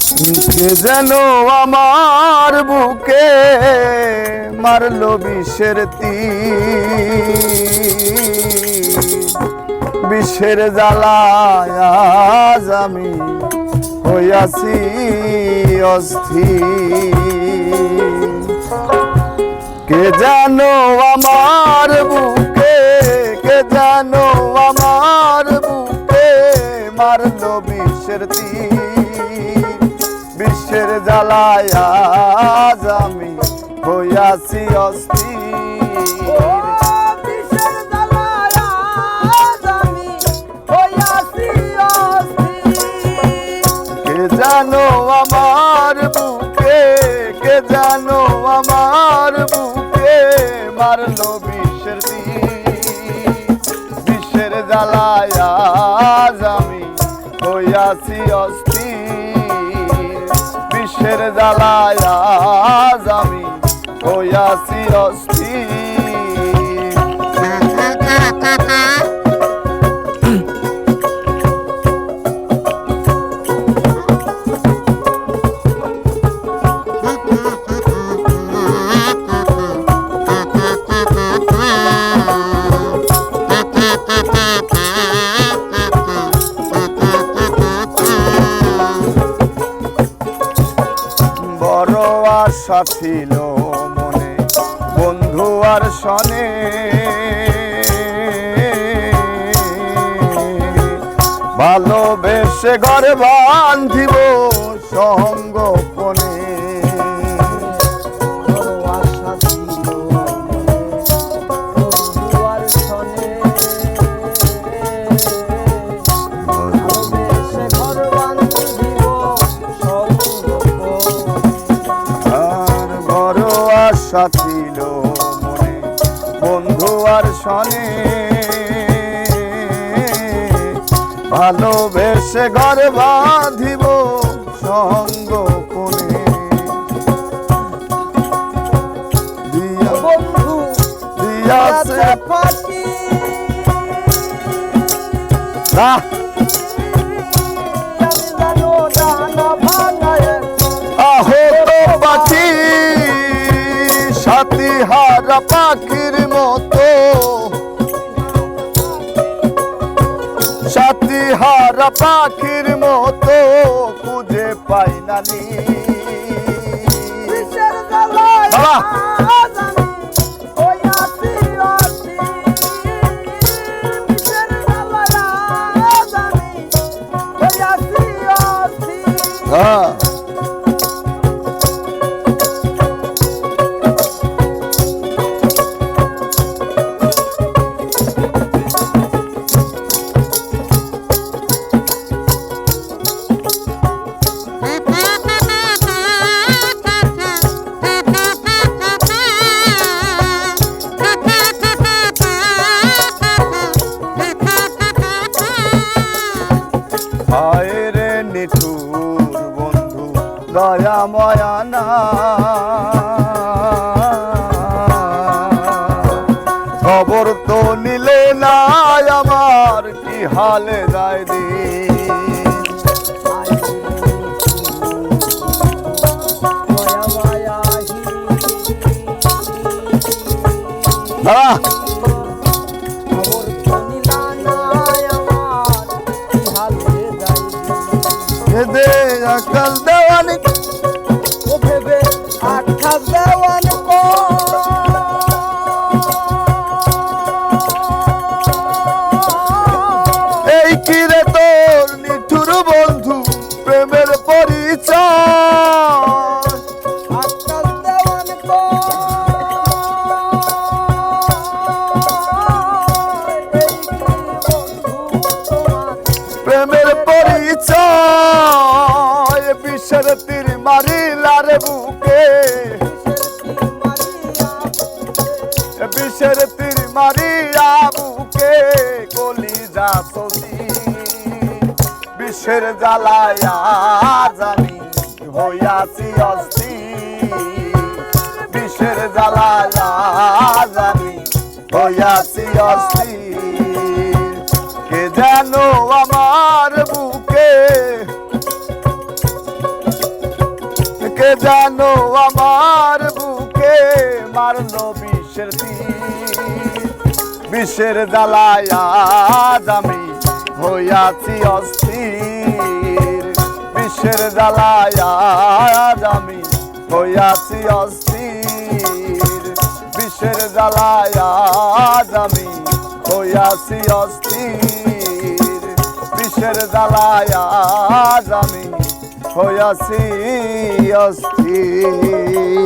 কে যেন আমার বুকে মারলো বিষের তীর, বিষের জ্বালায় আজ আমি হইয়াছি অস্থির। কে যেন আমার বুকে, কে যেন আমার বুকে মারলো বিষের তীর, বিষের জ্বালায় আজ আমি হইয়াছি অস্থির। কে জানো আমার বুকে, কে জানো আমার বুকে মারলো বিষের তীর, বিষের জ্বালায় আজ আমি হইয়াছি অস্থির, বিষের জ্বালায় আজ আমি হইয়াছি অস্থির। বড় আশা ছিল মনে বন্ধু আর সনে, ভালোবেসে ঘর বান্ধিব সঙ্গোপনে। আশা ছিল মনে বন্ধু আর সনে, ভালোবেসে ঘর বাঁধিব সঙ্গোপনে। বন্ধু দিয়াছে ফাঁকি, আহত পাখি সাথী হারা পাখির মতো, সাথী হারা পাখির মতো খুঁজে পাই না নি। হ্যাঁ হায়রে নিঠুর বন্ধু দয়া ময়া না, খবর তো নিলে না আমার কি হালে যায় দিন। দে আকাশ দেওয়ানি ও ভেবে আকাশ দেওয়ান এই কিরে তোর নিঠুর বন্ধু প্রেমের পরিচয়, আকাশ দেওয়ান প্রেমের পরিচয়, বিষের তীর মারিলার বুকে, বিষের তীর মারিয়া বুকে কলিজা সজি, বিষের জ্বালায় আজ আমি হইয়াছি অস্থির, বিষের জ্বালায় আজ আমি হইয়াছি অস্থির। কে যেন আমার বুকে কে জানো আমার বুকে মারলো বিষের তীর, বিষের জ্বালায় আজ আমি হইয়াছি অস্থির, বিষের জ্বালায় আজ আমি হইয়াছি অস্থির, বিষের জ্বালায় আজ আমি হইয়াছি অস্থির, বিষের জ্বালায় আজ আমি হইয়াছি অস্থির।